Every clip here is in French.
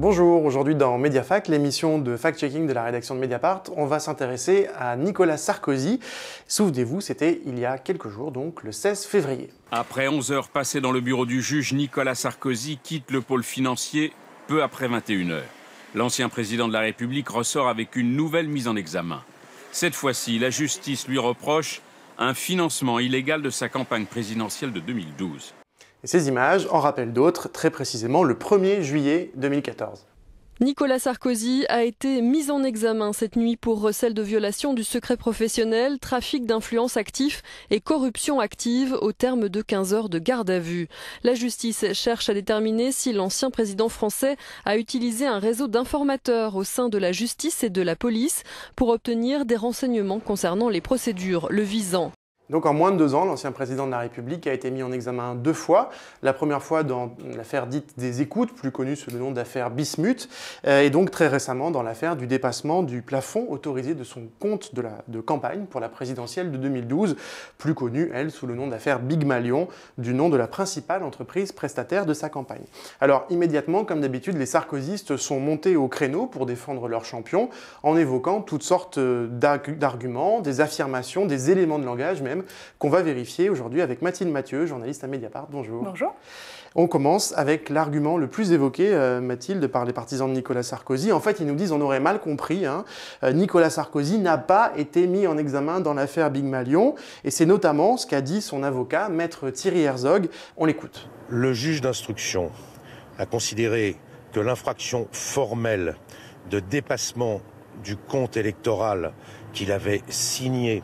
Bonjour, aujourd'hui dans Mediafact, l'émission de fact-checking de la rédaction de Mediapart, on va s'intéresser à Nicolas Sarkozy. Souvenez-vous, c'était il y a quelques jours, donc le 16 février. Après 11 heures passées dans le bureau du juge, Nicolas Sarkozy quitte le pôle financier peu après 21 heures. L'ancien président de la République ressort avec une nouvelle mise en examen. Cette fois-ci, la justice lui reproche un financement illégal de sa campagne présidentielle de 2012. Et ces images en rappellent d'autres, très précisément le 1er juillet 2014. Nicolas Sarkozy a été mis en examen cette nuit pour recel de violation du secret professionnel, trafic d'influence actif et corruption active au terme de 15 heures de garde à vue. La justice cherche à déterminer si l'ancien président français a utilisé un réseau d'informateurs au sein de la justice et de la police pour obtenir des renseignements concernant les procédures le visant. Donc en moins de 2 ans, l'ancien président de la République a été mis en examen 2 fois. La première fois dans l'affaire dite des écoutes, plus connue sous le nom d'affaire Bismuth, et donc très récemment dans l'affaire du dépassement du plafond autorisé de son compte de campagne pour la présidentielle de 2012, plus connue, elle, sous le nom d'affaire Big Malion, du nom de la principale entreprise prestataire de sa campagne. Alors immédiatement, comme d'habitude, les sarkozystes sont montés au créneau pour défendre leur champion, en évoquant toutes sortes d'arguments, des affirmations, des éléments de langage même, qu'on va vérifier aujourd'hui avec Mathilde Mathieu, journaliste à Mediapart. Bonjour. Bonjour. On commence avec l'argument le plus évoqué, Mathilde, par les partisans de Nicolas Sarkozy. En fait, ils nous disent, on aurait mal compris, Nicolas Sarkozy n'a pas été mis en examen dans l'affaire Big Malion. Et c'est notamment ce qu'a dit son avocat, maître Thierry Herzog. On l'écoute. Le juge d'instruction a considéré que l'infraction formelle de dépassement du compte électoral qu'il avait signé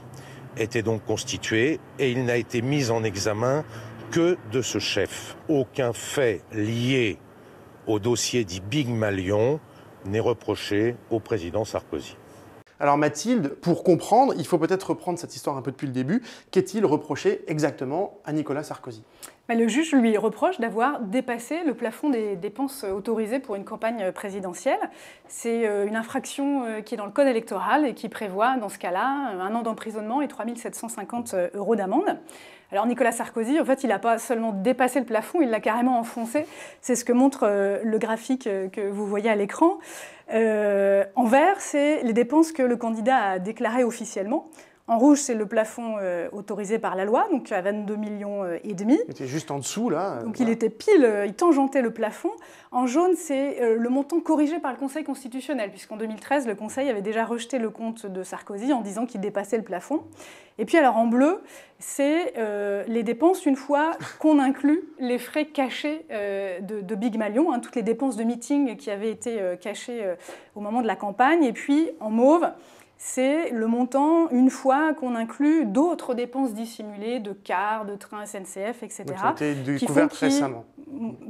était donc constitué et il n'a été mis en examen que de ce chef. Aucun fait lié au dossier dit Big Malion n'est reproché au président Sarkozy. Alors Mathilde, pour comprendre, il faut peut-être reprendre cette histoire un peu depuis le début. Qu'est-il reproché exactement à Nicolas Sarkozy ? Le juge lui reproche d'avoir dépassé le plafond des dépenses autorisées pour une campagne présidentielle. C'est une infraction qui est dans le code électoral et qui prévoit, dans ce cas-là, 1 an d'emprisonnement et 3 750 € d'amende. Alors Nicolas Sarkozy, en fait, il n'a pas seulement dépassé le plafond, il l'a carrément enfoncé. C'est ce que montre le graphique que vous voyez à l'écran. En vert, c'est les dépenses que le candidat a déclarées officiellement. En rouge, c'est le plafond autorisé par la loi, donc à 22,5 millions. Il était juste en dessous, là. Donc il était pile, il tangentait le plafond. En jaune, c'est le montant corrigé par le Conseil constitutionnel, puisqu'en 2013, le Conseil avait déjà rejeté le compte de Sarkozy en disant qu'il dépassait le plafond. Et puis alors en bleu, c'est les dépenses une fois qu'on inclut les frais cachés de Big Malion, toutes les dépenses de meeting qui avaient été cachées au moment de la campagne. Et puis en mauve, c'est le montant une fois qu'on inclut d'autres dépenses dissimulées, de cars, de trains SNCF, etc. Donc, qui ont été découvertes récemment.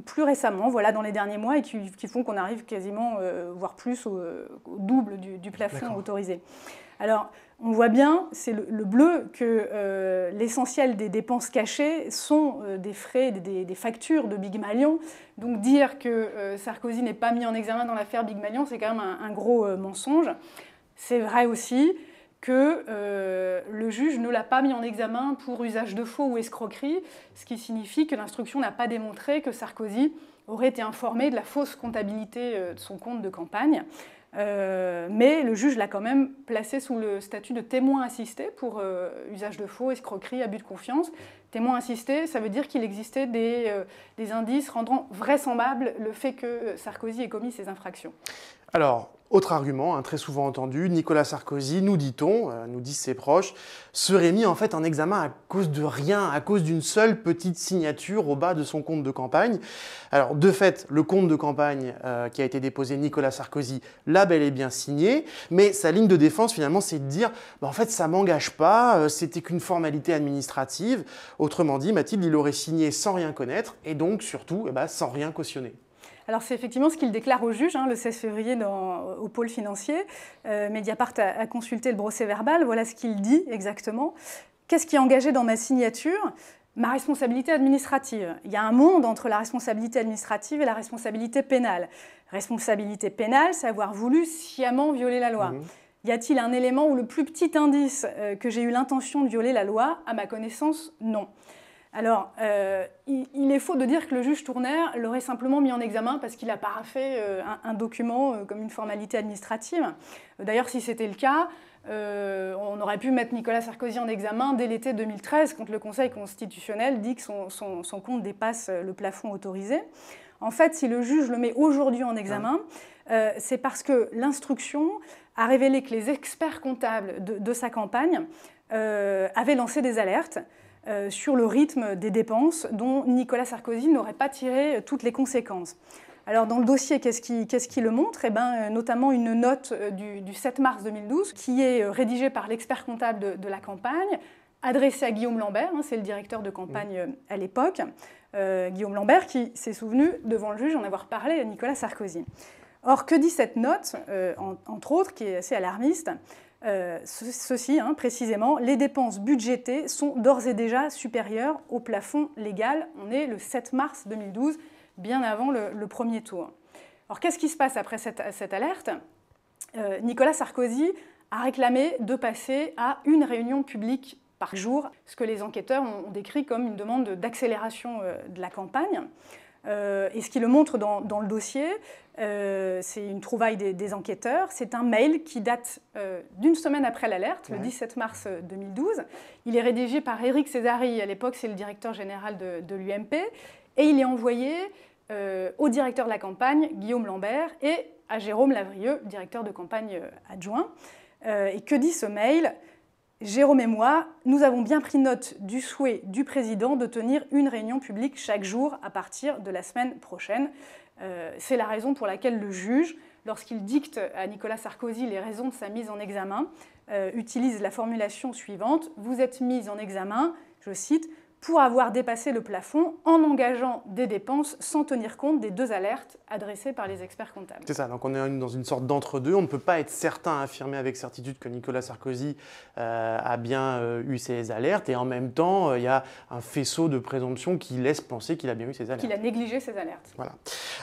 Plus récemment, voilà, dans les derniers mois, et qui font qu'on arrive quasiment, voire plus, au double du plafond autorisé. Alors, on voit bien, c'est le bleu, que l'essentiel des dépenses cachées sont des frais, des factures de Big Malion. Donc dire que Sarkozy n'est pas mis en examen dans l'affaire Big Malion, c'est quand même un gros mensonge. C'est vrai aussi que le juge ne l'a pas mis en examen pour usage de faux ou escroquerie, ce qui signifie que l'instruction n'a pas démontré que Sarkozy aurait été informé de la fausse comptabilité de son compte de campagne. Mais le juge l'a quand même placé sous le statut de témoin assisté pour usage de faux, escroquerie, abus de confiance. Témoin assisté, ça veut dire qu'il existait des indices rendant vraisemblable le fait que Sarkozy ait commis ces infractions. Alors, autre argument, très souvent entendu, Nicolas Sarkozy, nous dit-on, nous disent ses proches, serait mis en fait en examen à cause de rien, à cause d'une seule petite signature au bas de son compte de campagne. Alors, de fait, le compte de campagne qui a été déposé Nicolas Sarkozy l'a bel et bien signé, mais sa ligne de défense, finalement, c'est de dire en fait, ça m'engage pas, c'était qu'une formalité administrative. Autrement dit, Mathilde, il aurait signé sans rien connaître et donc, surtout, sans rien cautionner. Alors c'est effectivement ce qu'il déclare au juge le 16 février au pôle financier. Mediapart a consulté le procès-verbal, voilà ce qu'il dit exactement. Qu'est-ce qui est engagé dans ma signature ? Ma responsabilité administrative. Il y a un monde entre la responsabilité administrative et la responsabilité pénale. Responsabilité pénale, c'est avoir voulu sciemment violer la loi. Y a-t-il un élément ou le plus petit indice que j'ai eu l'intention de violer la loi ? À ma connaissance, non. Alors, il est faux de dire que le juge Tourner l'aurait simplement mis en examen parce qu'il a paraphé un document comme une formalité administrative. D'ailleurs, si c'était le cas, on aurait pu mettre Nicolas Sarkozy en examen dès l'été 2013, quand le Conseil constitutionnel dit que son compte dépasse le plafond autorisé. En fait, si le juge le met aujourd'hui en examen, c'est parce que l'instruction a révélé que les experts comptables de sa campagne avaient lancé des alertes sur le rythme des dépenses dont Nicolas Sarkozy n'aurait pas tiré toutes les conséquences. Alors dans le dossier, qu'est-ce qui le montre ? Notamment une note du 7 mars 2012 qui est rédigée par l'expert comptable de la campagne, adressée à Guillaume Lambert, c'est le directeur de campagne à l'époque, Guillaume Lambert qui s'est souvenu devant le juge en avoir parlé à Nicolas Sarkozy. Or, que dit cette note, entre autres, qui est assez alarmiste ? Ceci, précisément, les dépenses budgétées sont d'ores et déjà supérieures au plafond légal. On est le 7 mars 2012, bien avant le premier tour. Alors, qu'est-ce qui se passe après cette alerte ? Nicolas Sarkozy a réclamé de passer à une réunion publique par jour, ce que les enquêteurs ont décrit comme une demande d'accélération de la campagne. Et ce qui le montre dans le dossier, c'est une trouvaille des enquêteurs. C'est un mail qui date d'une semaine après l'alerte, le 17 mars 2012. Il est rédigé par Éric Césari, à l'époque c'est le directeur général de l'UMP, et il est envoyé au directeur de la campagne, Guillaume Lambert, et à Jérôme Lavrieux, directeur de campagne adjoint. Et que dit ce mail ? Jérôme et moi, nous avons bien pris note du souhait du président de tenir une réunion publique chaque jour à partir de la semaine prochaine. C'est la raison pour laquelle le juge, lorsqu'il dicte à Nicolas Sarkozy les raisons de sa mise en examen, utilise la formulation suivante. Vous êtes mis en examen, je cite, pour avoir dépassé le plafond en engageant des dépenses sans tenir compte des deux alertes adressées par les experts comptables. C'est ça, donc on est dans une sorte d'entre-deux. On ne peut pas être certain, affirmer avec certitude que Nicolas Sarkozy a bien eu ces alertes, et en même temps, il y a un faisceau de présomption qui laisse penser qu'il a bien eu ces alertes. Qu'il a négligé ces alertes. Voilà.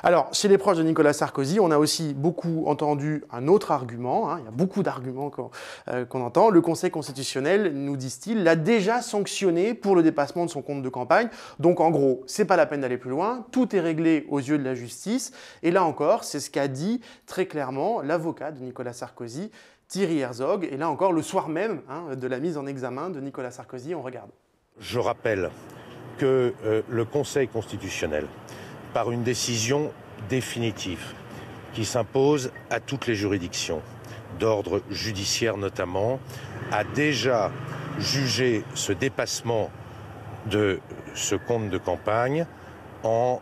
Alors, chez les proches de Nicolas Sarkozy, on a aussi beaucoup entendu un autre argument, il y a beaucoup d'arguments qu'on entend. Le Conseil constitutionnel, nous disent-ils, l'a déjà sanctionné pour le dépassement de son compte de campagne. Donc en gros, c'est pas la peine d'aller plus loin, tout est réglé aux yeux de la justice. Et là encore, c'est ce qu'a dit très clairement l'avocat de Nicolas Sarkozy, Thierry Herzog. Et là encore, le soir même de la mise en examen de Nicolas Sarkozy, on regarde. Je rappelle que le Conseil constitutionnel, par une décision définitive qui s'impose à toutes les juridictions, d'ordre judiciaire notamment, a déjà jugé ce dépassement de ce compte de campagne en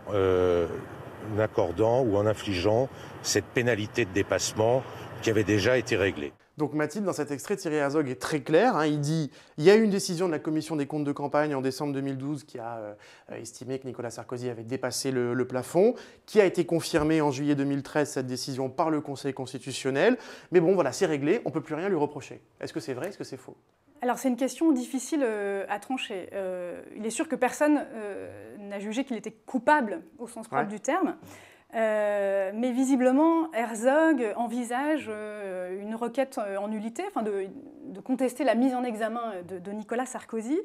accordant ou en infligeant cette pénalité de dépassement qui avait déjà été réglée. Donc Mathilde, dans cet extrait, Thierry Herzog est très clair. Il dit il y a eu une décision de la commission des comptes de campagne en décembre 2012 qui a estimé que Nicolas Sarkozy avait dépassé le plafond, qui a été confirmée en juillet 2013, cette décision, par le Conseil constitutionnel. Mais bon, voilà, c'est réglé, on ne peut plus rien lui reprocher. Est-ce que c'est vrai, est-ce que c'est faux ? Alors c'est une question difficile à trancher. Il est sûr que personne n'a jugé qu'il était coupable au sens propre du terme. Mais visiblement, Herzog envisage une requête en nullité, de contester la mise en examen de Nicolas Sarkozy,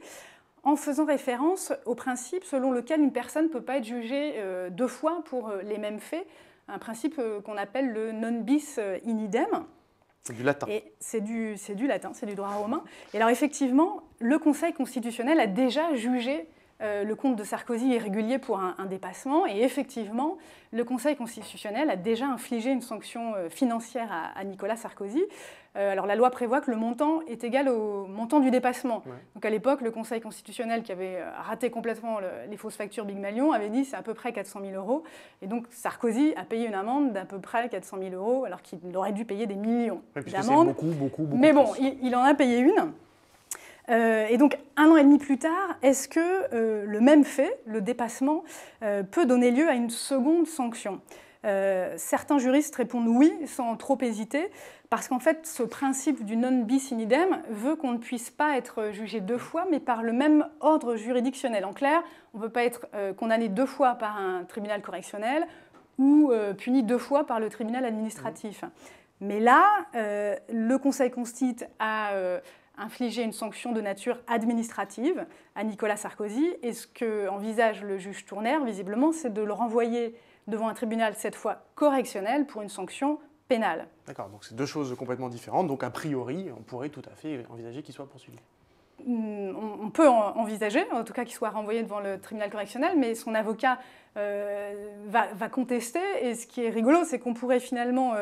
en faisant référence au principe selon lequel une personne ne peut pas être jugée deux fois pour les mêmes faits, un principe qu'on appelle le non bis in idem. C'est du latin. Et c'est du latin, c'est du droit romain. Et alors effectivement, le Conseil constitutionnel a déjà jugé le compte de Sarkozy irrégulier pour un dépassement, et effectivement, le Conseil constitutionnel a déjà infligé une sanction financière à Nicolas Sarkozy. Alors la loi prévoit que le montant est égal au montant du dépassement. Ouais. Donc à l'époque, le Conseil constitutionnel, qui avait raté complètement les fausses factures Big Malion, avait dit c'est à peu près 400 000 €. Et donc Sarkozy a payé une amende d'à peu près 400 000 €, alors qu'il aurait dû payer des millions d'amendes. Beaucoup. Mais bon, il en a payé une. Et donc, 1 an et demi plus tard, est-ce que le même fait, le dépassement, peut donner lieu à une seconde sanction ? Certains juristes répondent oui, sans trop hésiter, parce qu'en fait, ce principe du non bis in idem veut qu'on ne puisse pas être jugé deux fois, mais par le même ordre juridictionnel. En clair, on ne peut pas être condamné deux fois par un tribunal correctionnel ou puni deux fois par le tribunal administratif. Mais là, le Conseil constitue a infliger une sanction de nature administrative à Nicolas Sarkozy. Et ce qu'envisage le juge Tournaire, visiblement, c'est de le renvoyer devant un tribunal, cette fois correctionnel, pour une sanction pénale. D'accord, donc c'est deux choses complètement différentes. Donc a priori, on pourrait tout à fait envisager qu'il soit poursuivi. On peut envisager, en tout cas, qu'il soit renvoyé devant le tribunal correctionnel, mais son avocat va contester. Et ce qui est rigolo, c'est qu'on pourrait finalement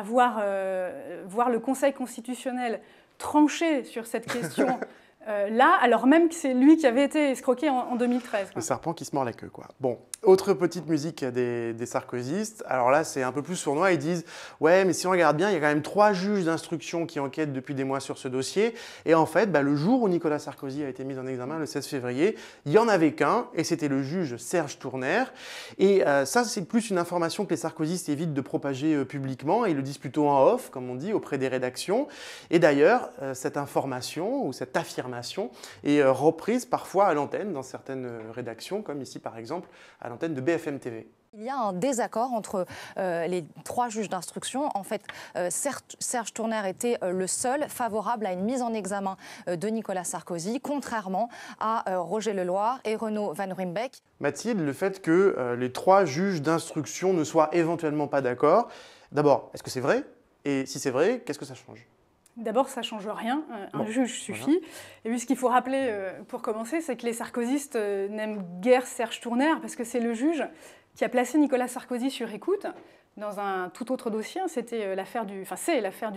voir le Conseil constitutionnel trancher sur cette question là, alors même que c'est lui qui avait été escroqué en 2013. Le serpent qui se mord la queue, quoi. Bon, autre petite musique des sarkozystes. Alors là, c'est un peu plus sournois. Ils disent « Ouais, mais si on regarde bien, il y a quand même 3 juges d'instruction qui enquêtent depuis des mois sur ce dossier. Et en fait, le jour où Nicolas Sarkozy a été mis en examen, le 16 février, il n'y en avait qu'un, et c'était le juge Serge Tournaire. Et ça, c'est plus une information que les sarkozystes évitent de propager publiquement. Ils le disent plutôt en off, comme on dit, auprès des rédactions. Et d'ailleurs, cette information ou cette affirmation est reprise parfois à l'antenne dans certaines rédactions, comme ici par exemple à l'antenne de BFM TV. Il y a un désaccord entre les 3 juges d'instruction. En fait, Serge Tournaire était le seul favorable à une mise en examen de Nicolas Sarkozy, contrairement à Roger Leloir et Renaud Van Ruymbeck. Mathilde, le fait que les 3 juges d'instruction ne soient éventuellement pas d'accord, d'abord, est-ce que c'est vrai? Et si c'est vrai, qu'est-ce que ça change? D'abord, ça ne change rien, un juge suffit. Voilà. Et puis ce qu'il faut rappeler pour commencer, c'est que les sarkozystes n'aiment guère Serge Tournaire parce que c'est le juge qui a placé Nicolas Sarkozy sur écoute dans un tout autre dossier. C'est l'affaire du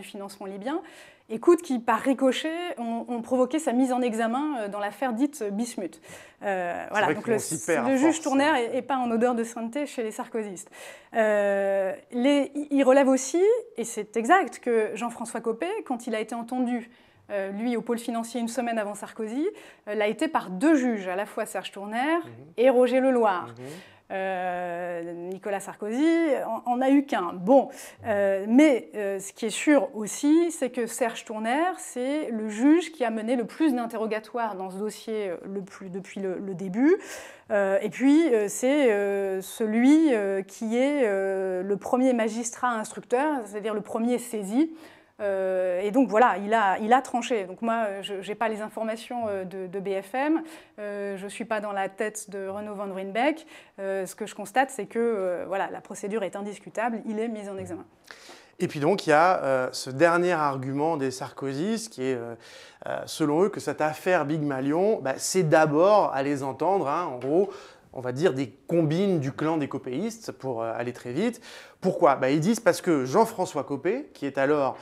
financement libyen. Écoute qui, par ricochet, ont provoqué sa mise en examen dans l'affaire dite Bismuth. Voilà, donc le juge Tournaire n'est pas en odeur de sainteté chez les sarkozystes. Il relève aussi, et c'est exact, que Jean-François Copé, quand il a été entendu, lui, au pôle financier une semaine avant Sarkozy, l'a été par 2 juges, à la fois Serge Tournaire et Roger Leloir. Nicolas Sarkozy en a eu qu'un. Bon, mais ce qui est sûr aussi, c'est que Serge Tournaire, c'est le juge qui a mené le plus d'interrogatoires dans ce dossier depuis le début. Et puis, c'est celui qui est le premier magistrat instructeur, c'est-à-dire le premier saisi. Et donc voilà, il a tranché. Donc moi, je n'ai pas les informations de BFM, je ne suis pas dans la tête de Renaud Van Ruymbeck. Ce que je constate, c'est que voilà, la procédure est indiscutable, il est mis en examen. Et puis donc, il y a ce dernier argument des sarkozystes qui est, selon eux, que cette affaire Big Malion, c'est d'abord, à les entendre, en gros, on va dire des combines du clan des copéistes, pour aller très vite. Pourquoi? Ils disent parce que Jean-François Copé, qui est alors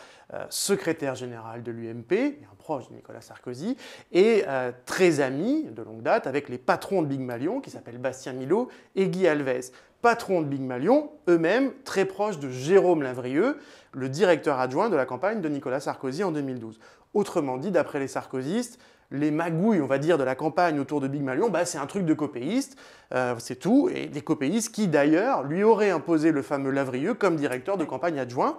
secrétaire général de l'UMP, un proche de Nicolas Sarkozy, est très ami de longue date avec les patrons de Big Malion, qui s'appellent Bastien Milot et Guy Alves. Patrons de Big Malion, eux-mêmes très proches de Jérôme Lavrieux, le directeur adjoint de la campagne de Nicolas Sarkozy en 2012. Autrement dit, d'après les sarkozystes, les magouilles, on va dire, de la campagne autour de Big Malion, c'est un truc de copéistes, c'est tout, et des copéistes qui, d'ailleurs, lui auraient imposé le fameux Lavrieux comme directeur de campagne adjoint.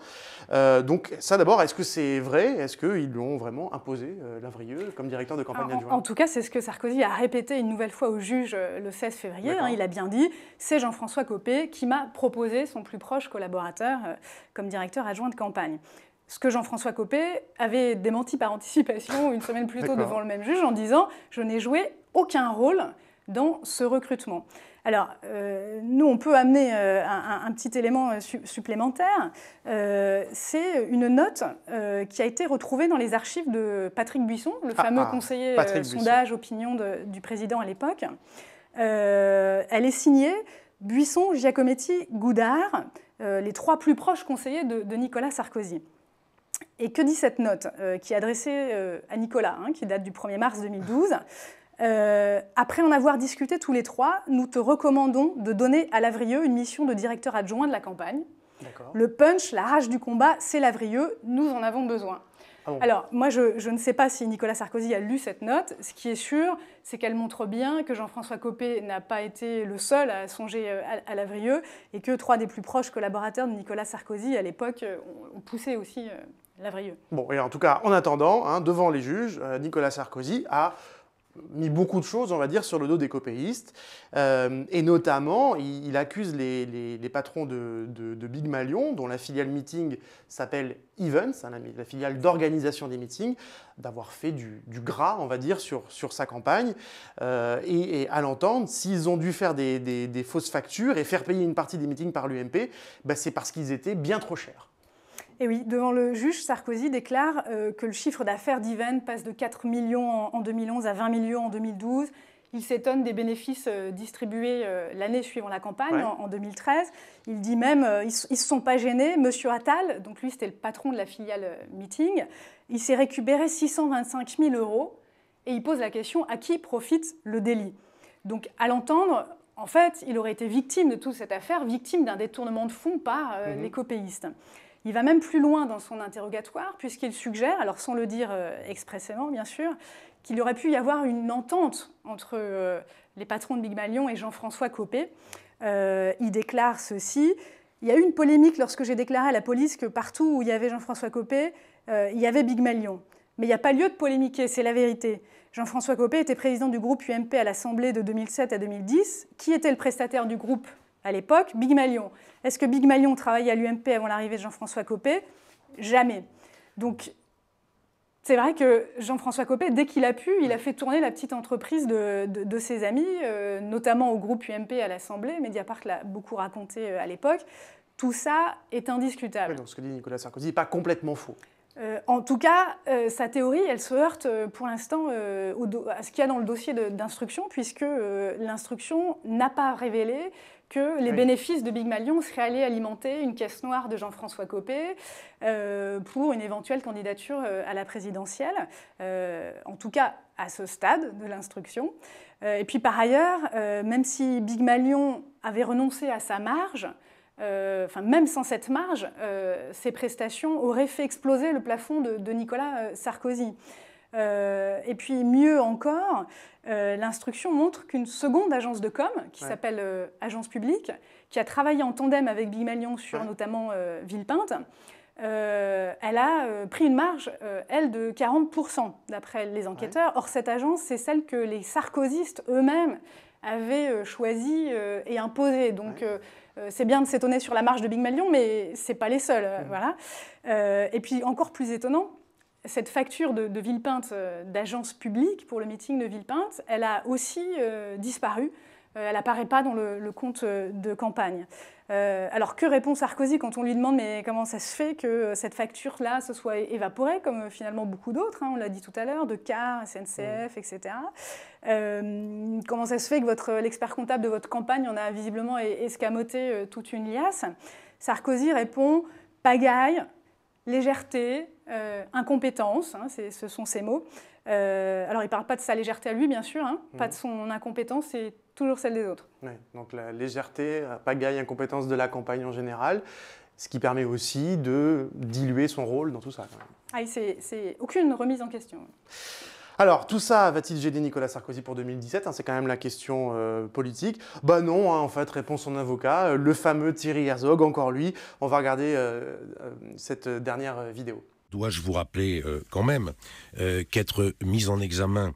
Donc ça, d'abord, est-ce que c'est vrai? Est-ce qu'ils lui ont vraiment imposé Lavrieux comme directeur de campagne adjoint? En tout cas, c'est ce que Sarkozy a répété une nouvelle fois au juge le 16 février. Il a bien dit, c'est Jean-François Copé qui m'a proposé son plus proche collaborateur comme directeur adjoint de campagne. Ce que Jean-François Copé avait démenti par anticipation une semaine plus tôt devant le même juge en disant « je n'ai joué aucun rôle dans ce recrutement ». Alors, nous, on peut amener un petit élément supplémentaire. C'est une note qui a été retrouvée dans les archives de Patrick Buisson, le fameux conseiller sondage opinion du président à l'époque. Elle est signée Buisson, Giacometti, Goudard, les 3 plus proches conseillers de Nicolas Sarkozy. Et que dit cette note qui est adressée à Nicolas, qui date du 1er mars 2012 ? Après en avoir discuté tous les 3, nous te recommandons de donner à Lavrieux une mission de directeur adjoint de la campagne. Le punch, la rage du combat, c'est Lavrieux, nous en avons besoin. Ah bon. Alors, moi, je ne sais pas si Nicolas Sarkozy a lu cette note. Ce qui est sûr, c'est qu'elle montre bien que Jean-François Copé n'a pas été le seul à songer à Lavrieux et que 3 des plus proches collaborateurs de Nicolas Sarkozy, à l'époque, ont poussé aussi Lavrieux. Bon, et en tout cas, en attendant, devant les juges, Nicolas Sarkozy a mis beaucoup de choses, on va dire, sur le dos des copéistes. Et notamment, il accuse les patrons de Big Malion, dont la filiale meeting s'appelle Events, hein, la filiale d'organisation des meetings, d'avoir fait du gras, on va dire, sur sa campagne. Et à l'entendre, s'ils ont dû faire des fausses factures et faire payer une partie des meetings par l'UMP, c'est parce qu'ils étaient bien trop chers. Et oui, devant le juge, Sarkozy déclare que le chiffre d'affaires d'Event passe de 4 millions en 2011 à 20 millions en 2012. Il s'étonne des bénéfices distribués l'année suivant la campagne, en 2013. Il dit même, ils ne se sont pas gênés. Monsieur Attal, donc lui c'était le patron de la filiale Meeting, il s'est récupéré 625 000 € et il pose la question à qui profite le délit. Donc à l'entendre, en fait, il aurait été victime de toute cette affaire, victime d'un détournement de fonds par les copéistes. Il va même plus loin dans son interrogatoire, puisqu'il suggère, alors sans le dire expressément bien sûr, qu'il aurait pu y avoir une entente entre les patrons de Big Malion et Jean-François Copé. Il déclare ceci: « Il y a eu une polémique lorsque j'ai déclaré à la police que partout où il y avait Jean-François Copé, il y avait Big Malion. Mais il n'y a pas lieu de polémiquer, c'est la vérité. Jean-François Copé était président du groupe UMP à l'Assemblée de 2007 à 2010. Qui était le prestataire du groupe à l'époque? Big Malion. Est-ce que Big Malion travaillait à l'UMP avant l'arrivée de Jean-François Copé? Jamais. » Donc, c'est vrai que Jean-François Copé, dès qu'il a pu, il a fait tourner la petite entreprise de ses amis, notamment au groupe UMP à l'Assemblée. Mediapart l'a beaucoup raconté à l'époque. Tout ça est indiscutable. Oui, donc ce que dit Nicolas Sarkozy n'est pas complètement faux. En tout cas, sa théorie, elle se heurte pour l'instant à ce qu'il y a dans le dossier d'instruction, puisque l'instruction n'a pas révélé que les bénéfices de Big Malion seraient allés alimenter une caisse noire de Jean-François Copé pour une éventuelle candidature à la présidentielle, en tout cas à ce stade de l'instruction. Et puis par ailleurs, même si Big Malion avait renoncé à sa marge, même sans cette marge, ces prestations auraient fait exploser le plafond de Nicolas Sarkozy. Et puis mieux encore, l'instruction montre qu'une seconde agence de com, qui s'appelle Agence Publique, qui a travaillé en tandem avec Big Malion sur notamment Villepinte, elle a pris une marge, elle, de 40% d'après les enquêteurs. Or, cette agence, c'est celle que les sarkozystes eux-mêmes avaient choisie et imposée. Donc, c'est bien de s'étonner sur la marge de Big Malion, mais ce n'est pas les seuls. Voilà. Et puis, encore plus étonnant, cette facture de Villepinte, d'agence publique pour le meeting de Villepinte, elle a aussi disparu. Elle n'apparaît pas dans le compte de campagne. Alors, que répond Sarkozy quand on lui demande « mais comment ça se fait que cette facture-là se soit évaporée ?» comme finalement beaucoup d'autres, on l'a dit tout à l'heure, de CAR, SNCF, etc. Comment ça se fait que l'expert comptable de votre campagne en a visiblement escamoté toute une liasse? Sarkozy répond « pagaille, légèreté, incompétence », ce sont ses mots. Alors, il ne parle pas de sa légèreté à lui, bien sûr, pas de son incompétence, c'est toujours celle des autres. Oui, donc la légèreté, pagaille, incompétence de la campagne en général, ce qui permet aussi de diluer son rôle dans tout ça. Ah, c'est aucune remise en question. Alors, tout ça va-t-il gêner Nicolas Sarkozy pour 2017 C'est quand même la question politique. Bah non, en fait, répond son avocat, le fameux Thierry Herzog, encore lui. On va regarder cette dernière vidéo. Dois-je vous rappeler quand même qu'être mis en examen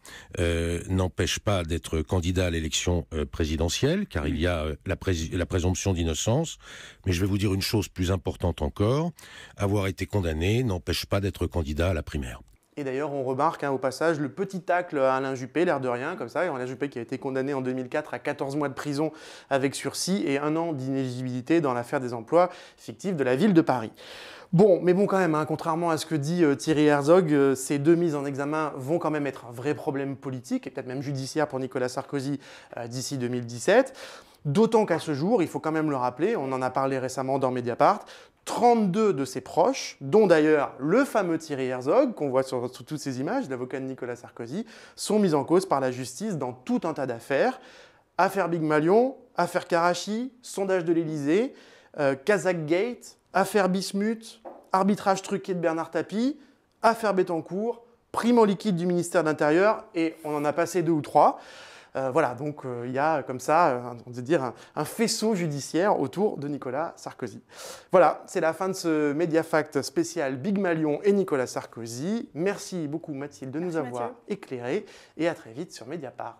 n'empêche pas d'être candidat à l'élection présidentielle, car il y a la présomption d'innocence. Mais je vais vous dire une chose plus importante encore, avoir été condamné n'empêche pas d'être candidat à la primaire. Et d'ailleurs, on remarque au passage le petit tacle à Alain Juppé, l'air de rien, comme ça. Alain Juppé qui a été condamné en 2004 à 14 mois de prison avec sursis et 1 an d'inéligibilité dans l'affaire des emplois fictifs de la ville de Paris. Bon, mais bon quand même, contrairement à ce que dit Thierry Herzog, ces deux mises en examen vont quand même être un vrai problème politique et peut-être même judiciaire pour Nicolas Sarkozy d'ici 2017. D'autant qu'à ce jour, il faut quand même le rappeler, on en a parlé récemment dans Mediapart, 32 de ses proches, dont d'ailleurs le fameux Thierry Herzog, qu'on voit sur toutes ces images, l'avocat de Nicolas Sarkozy, sont mis en cause par la justice dans tout un tas d'affaires. Affaire Big Malion, affaire Karachi, sondage de l'Élysée, Kazakh-Gate, affaire Bismuth, arbitrage truqué de Bernard Tapie, affaire Bettencourt, prime en liquide du ministère de l'Intérieur, et on en a passé 2 ou 3. Voilà, donc il y a comme ça, on peut dire, un faisceau judiciaire autour de Nicolas Sarkozy. Voilà, c'est la fin de ce Mediafact spécial Big Malion et Nicolas Sarkozy. Merci beaucoup Mathilde de nous avoir éclairés et à très vite sur Mediapart.